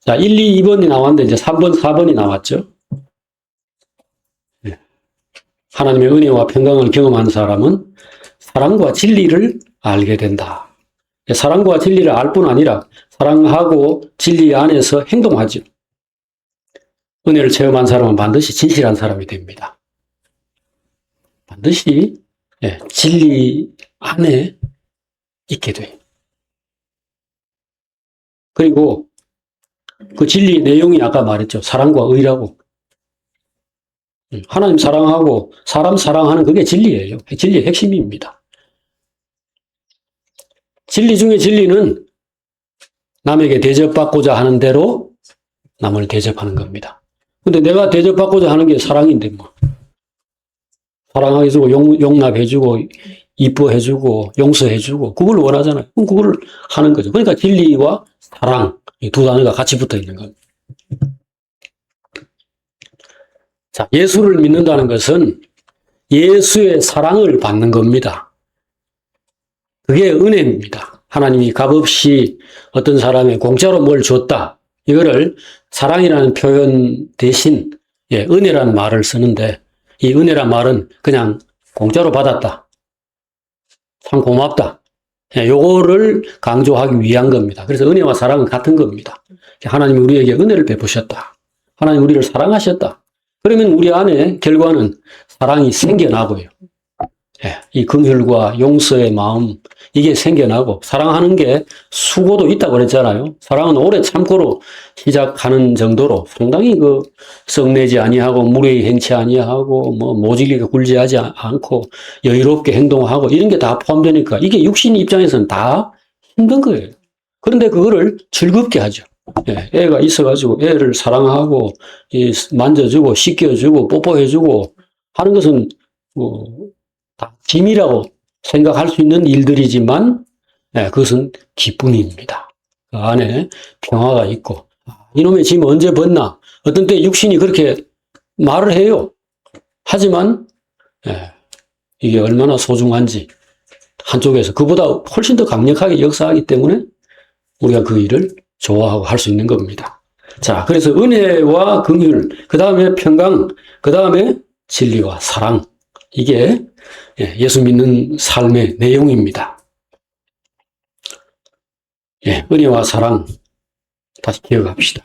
자, 1, 2, 2번이 나왔는데 이제 3번, 4번이 나왔죠. 하나님의 은혜와 평강을 경험하는 사람은 사랑과 진리를 알게 된다. 사랑과 진리를 알 뿐 아니라 사랑하고 진리 안에서 행동하죠. 은혜를 체험한 사람은 반드시 진실한 사람이 됩니다. 반드시 진리 안에 있게 돼요. 그리고 그 진리 내용이 아까 말했죠. 사랑과 의라고. 하나님 사랑하고 사람 사랑하는 그게 진리예요. 진리의 핵심입니다. 진리 중에 진리는 남에게 대접받고자 하는 대로 남을 대접하는 겁니다. 근데 내가 대접받고자 하는 게 사랑인데 사랑해주고 용납해주고 이뻐해주고 용서해주고 그걸 원하잖아요. 그럼 그걸 하는 거죠. 그러니까 진리와 사랑 이 두 단어가 같이 붙어 있는 겁니다. 자, 예수를 믿는다는 것은 예수의 사랑을 받는 겁니다. 그게 은혜입니다. 하나님이 값없이 어떤 사람에 공짜로 뭘 줬다. 이거를 사랑이라는 표현 대신 은혜라는 말을 쓰는데 이 은혜란 말은 그냥 공짜로 받았다. 참 고맙다. 요거를 강조하기 위한 겁니다. 그래서 은혜와 사랑은 같은 겁니다. 하나님이 우리에게 은혜를 베푸셨다. 하나님 우리를 사랑하셨다. 그러면 우리 안에 결과는 사랑이 생겨나고요. 이 긍휼과 용서의 마음 이게 생겨나고 사랑하는 게 수고도 있다고 그랬잖아요. 사랑은 오래 참고로 시작하는 정도로 상당히 썩내지 아니하고 무례히 행치 아니하고 모질게 굴지하지 않고 여유롭게 행동하고 이런 게 다 포함되니까 이게 육신 입장에서는 다 힘든 거예요. 그런데 그거를 즐겁게 하죠. 애가 있어가지고 애를 사랑하고 만져주고 씻겨주고 뽀뽀해주고 하는 것은 다 짐이라고 생각할 수 있는 일들이지만 그것은 기쁨입니다. 그 안에 평화가 있고 이놈의 짐 언제 벗나 어떤 때 육신이 그렇게 말을 해요. 하지만 이게 얼마나 소중한지 한쪽에서 그보다 훨씬 더 강력하게 역사하기 때문에 우리가 그 일을 좋아하고 할 수 있는 겁니다. 자, 그래서 은혜와 긍휼, 그 다음에 평강, 그 다음에 진리와 사랑 이게 예수 믿는 삶의 내용입니다. 은혜와 사랑 다시 기억합시다.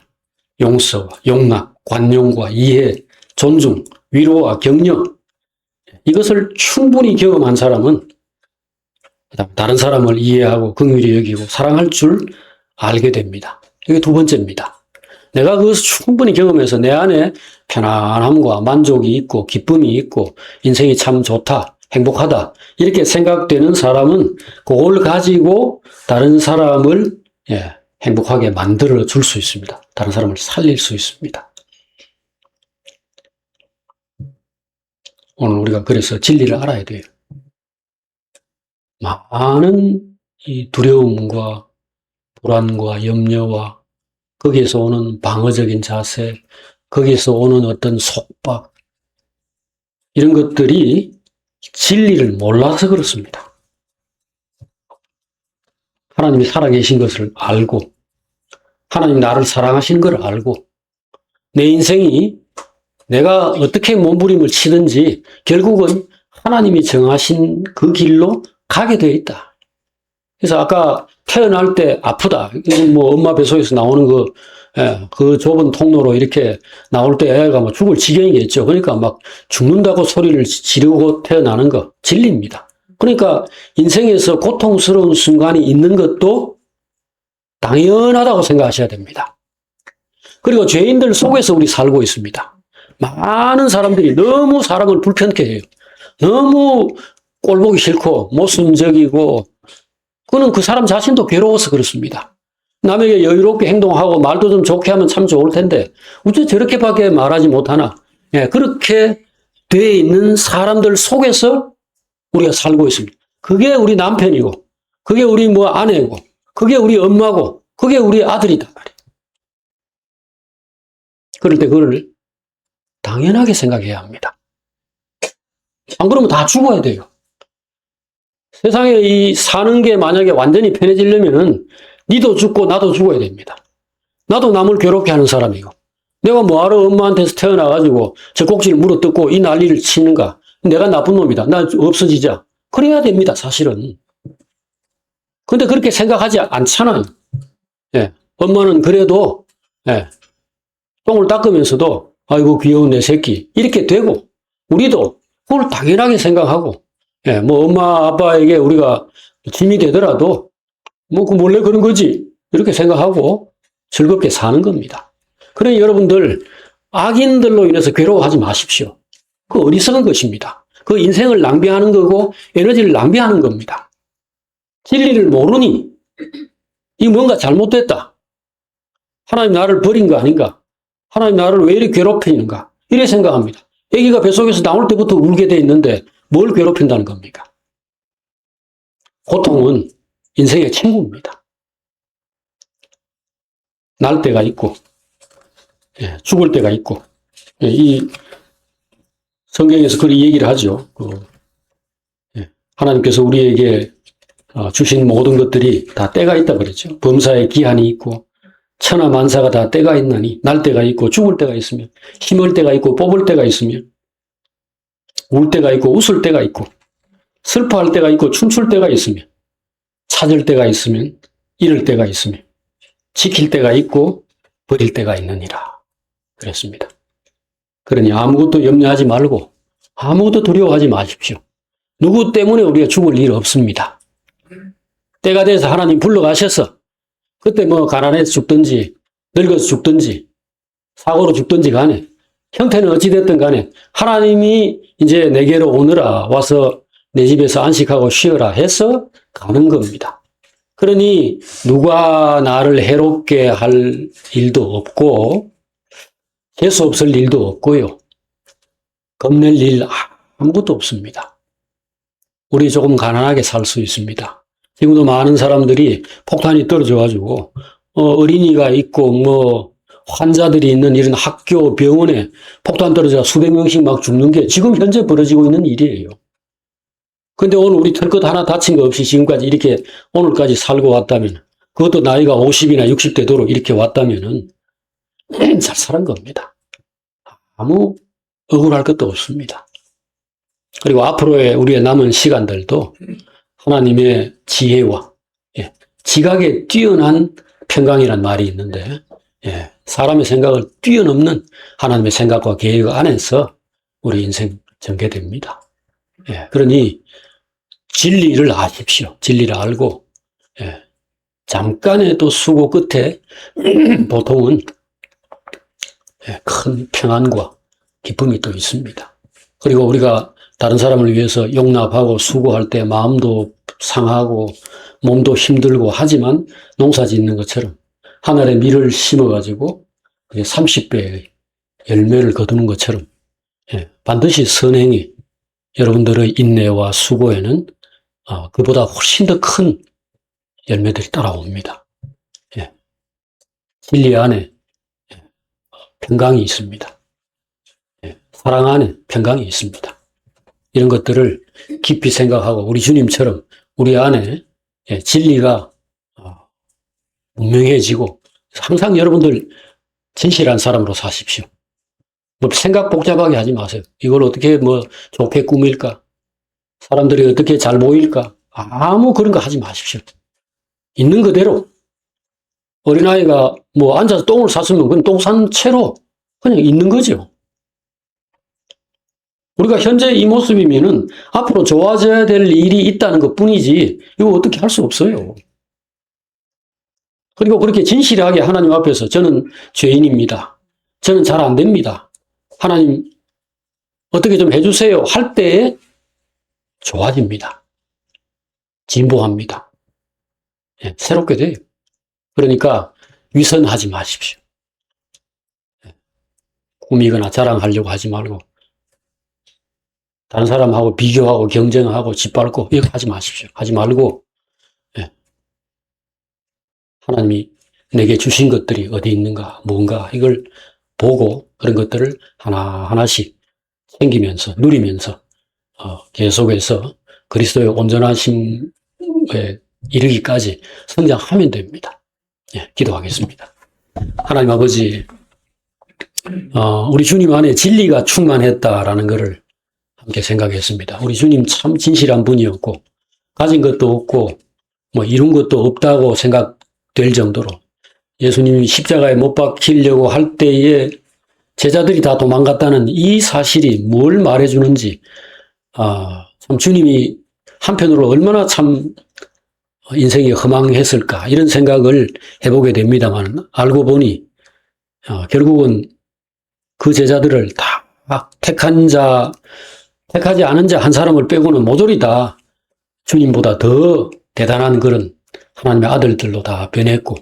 용서와 용납, 관용과 이해, 존중, 위로와 격려, 이것을 충분히 경험한 사람은 다른 사람을 이해하고 긍휼히 여기고 사랑할 줄 알게 됩니다. 이게 두 번째입니다. 내가 그것을 충분히 경험해서 내 안에 편안함과 만족이 있고 기쁨이 있고 인생이 참 좋다, 행복하다 이렇게 생각되는 사람은 그걸 가지고 다른 사람을 행복하게 만들어 줄 수 있습니다. 다른 사람을 살릴 수 있습니다. 오늘 우리가 그래서 진리를 알아야 돼요. 많은 이 두려움과 불안과 염려와 거기에서 오는 방어적인 자세, 거기에서 오는 어떤 속박, 이런 것들이 진리를 몰라서 그렇습니다. 하나님이 살아계신 것을 알고, 하나님이 나를 사랑하신 걸 알고, 내 인생이 내가 어떻게 몸부림을 치든지 결국은 하나님이 정하신 그 길로 가게 되어 있다. 그래서 아까 태어날 때 아프다. 이건 뭐 엄마 뱃속에서 나오는 그 좁은 통로로 이렇게 나올 때 애가 뭐 죽을 지경이겠죠. 그러니까 막 죽는다고 소리를 지르고 태어나는 거 진리입니다. 그러니까 인생에서 고통스러운 순간이 있는 것도 당연하다고 생각하셔야 됩니다. 그리고 죄인들 속에서 우리 살고 있습니다. 많은 사람들이 너무 사람을 불편케 해요. 너무 꼴보기 싫고 모순적이고 그는 그 사람 자신도 괴로워서 그렇습니다. 남에게 여유롭게 행동하고 말도 좀 좋게 하면 참 좋을 텐데 어째 저렇게밖에 말하지 못하나. 그렇게 돼 있는 사람들 속에서 우리가 살고 있습니다. 그게 우리 남편이고 그게 우리 뭐 아내고 그게 우리 엄마고 그게 우리 아들이다 말이에요. 그럴 때 그걸 당연하게 생각해야 합니다. 안 그러면 다 죽어야 돼요. 세상에 이 사는 게 만약에 완전히 편해지려면은 니도 죽고 나도 죽어야 됩니다. 나도 남을 괴롭게 하는 사람이고 내가 뭐하러 엄마한테서 태어나가지고 저 꼭지를 물어뜯고 이 난리를 치는가. 내가 나쁜 놈이다. 나 없어지자. 그래야 됩니다. 사실은. 근데 그렇게 생각하지 않잖아요. 엄마는 그래도 똥을 닦으면서도 아이고 귀여운 내 새끼 이렇게 되고 우리도 그걸 당연하게 생각하고 뭐 엄마 아빠에게 우리가 짐이 되더라도 뭐 그 몰래 그런 거지 이렇게 생각하고 즐겁게 사는 겁니다. 그러니 여러분들 악인들로 인해서 괴로워하지 마십시오. 그 어리석은 것입니다. 그 인생을 낭비하는 거고 에너지를 낭비하는 겁니다. 진리를 모르니 이 뭔가 잘못됐다. 하나님 나를 버린 거 아닌가? 하나님 나를 왜 이렇게 괴롭히는가? 이래 생각합니다. 아기가 뱃속에서 나올 때부터 울게 돼 있는데 뭘 괴롭힌다는 겁니까? 고통은 인생의 친구입니다. 날 때가 있고 죽을 때가 있고 이 성경에서 그리 얘기를 하죠. 하나님께서 우리에게 주신 모든 것들이 다 때가 있다 그랬죠. 범사에 기한이 있고 천하 만사가 다 때가 있나니 날 때가 있고 죽을 때가 있으며 심을 때가 있고 뽑을 때가 있으며 울 때가 있고 웃을 때가 있고 슬퍼할 때가 있고 춤출 때가 있으며 찾을 때가 있으면 잃을 때가 있으며 지킬 때가 있고 버릴 때가 있느니라 그랬습니다. 그러니 아무것도 염려하지 말고 아무것도 두려워하지 마십시오. 누구 때문에 우리가 죽을 일 없습니다. 때가 돼서 하나님 불러가셔서 그때 뭐 가난해서 죽든지 늙어서 죽든지 사고로 죽든지 간에 형태는 어찌됐든 간에 하나님이 이제 내게로 오너라 와서 내 집에서 안식하고 쉬어라 해서 가는 겁니다. 그러니 누가 나를 해롭게 할 일도 없고 재수 없을 일도 없고요. 겁낼 일 아무것도 없습니다. 우리 조금 가난하게 살 수 있습니다. 지금도 많은 사람들이 폭탄이 떨어져가지고 어린이가 있고 뭐 환자들이 있는 이런 학교 병원에 폭탄 떨어져 수백 명씩 막 죽는 게 지금 현재 벌어지고 있는 일이에요. 근데 오늘 우리 털끝 하나 다친 거 없이 지금까지 이렇게 오늘까지 살고 왔다면 그것도 나이가 50이나 60대 도로 이렇게 왔다면은 잘 살은 겁니다. 아무 억울할 것도 없습니다. 그리고 앞으로의 우리의 남은 시간들도 하나님의 지혜와 지각에 뛰어난 평강이란 말이 있는데 사람의 생각을 뛰어넘는 하나님의 생각과 계획 안에서 우리 인생 전개됩니다. 그러니 진리를 아십시오. 진리를 알고 잠깐의 또 수고 끝에 보통은 큰 평안과 기쁨이 또 있습니다. 그리고 우리가 다른 사람을 위해서 용납하고 수고할 때 마음도 상하고 몸도 힘들고 하지만 농사 짓는 것처럼 하늘에 밀을 심어가지고 30배의 열매를 거두는 것처럼 반드시 선행이 여러분들의 인내와 수고에는 그보다 훨씬 더 큰 열매들이 따라옵니다. 진리 안에 평강이 있습니다. 사랑 안에 평강이 있습니다. 이런 것들을 깊이 생각하고 우리 주님처럼 우리 안에 진리가 분명해지고 항상 여러분들 진실한 사람으로 사십시오. 뭐 생각 복잡하게 하지 마세요. 이걸 어떻게 좋게 꾸밀까? 사람들이 어떻게 잘 보일까? 아무 그런 거 하지 마십시오. 있는 그대로. 어린아이가 앉아서 똥을 쌌으면 그건 똥 싼 채로 그냥 있는 거죠. 우리가 현재 이 모습이면은 앞으로 좋아져야 될 일이 있다는 것 뿐이지, 이거 어떻게 할 수 없어요. 그리고 그렇게 진실하게 하나님 앞에서 저는 죄인입니다. 저는 잘 안 됩니다. 하나님, 어떻게 좀 해주세요. 할 때에 좋아집니다. 진보합니다. 새롭게 돼요. 그러니까 위선하지 마십시오. 꾸미거나 자랑하려고 하지 말고, 다른 사람하고 비교하고 경쟁하고 짓밟고 이거 하지 마십시오. 하지 말고 하나님이 내게 주신 것들이 어디 있는가, 뭔가 이걸 보고 그런 것들을 하나하나씩 챙기면서 누리면서 계속해서 그리스도의 온전하심에 이르기까지 성장하면 됩니다. 기도하겠습니다. 하나님 아버지, 우리 주님 안에 진리가 충만했다라는 것을 함께 생각했습니다. 우리 주님 참 진실한 분이었고 가진 것도 없고 이룬 것도 없다고 생각될 정도로 예수님이 십자가에 못 박히려고 할 때에 제자들이 다 도망갔다는 이 사실이 뭘 말해주는지 참 주님이 한편으로 얼마나 참 인생이 허망했을까 이런 생각을 해보게 됩니다만 알고 보니 결국은 그 제자들을 다 택하지 않은 자 한 사람을 빼고는 모조리 다 주님보다 더 대단한 그런 하나님의 아들들로 다 변했고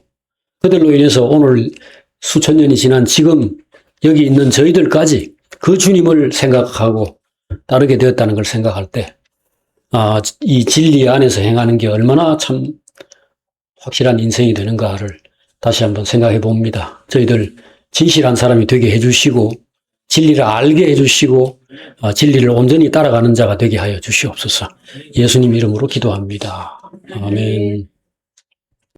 그들로 인해서 오늘 수천 년이 지난 지금 여기 있는 저희들까지 그 주님을 생각하고 따르게 되었다는 걸 생각할 때 이 진리 안에서 행하는 게 얼마나 참 확실한 인생이 되는가를 다시 한번 생각해 봅니다. 저희들 진실한 사람이 되게 해주시고 진리를 알게 해주시고 진리를 온전히 따라가는 자가 되게 하여 주시옵소서. 예수님 이름으로 기도합니다. 아멘.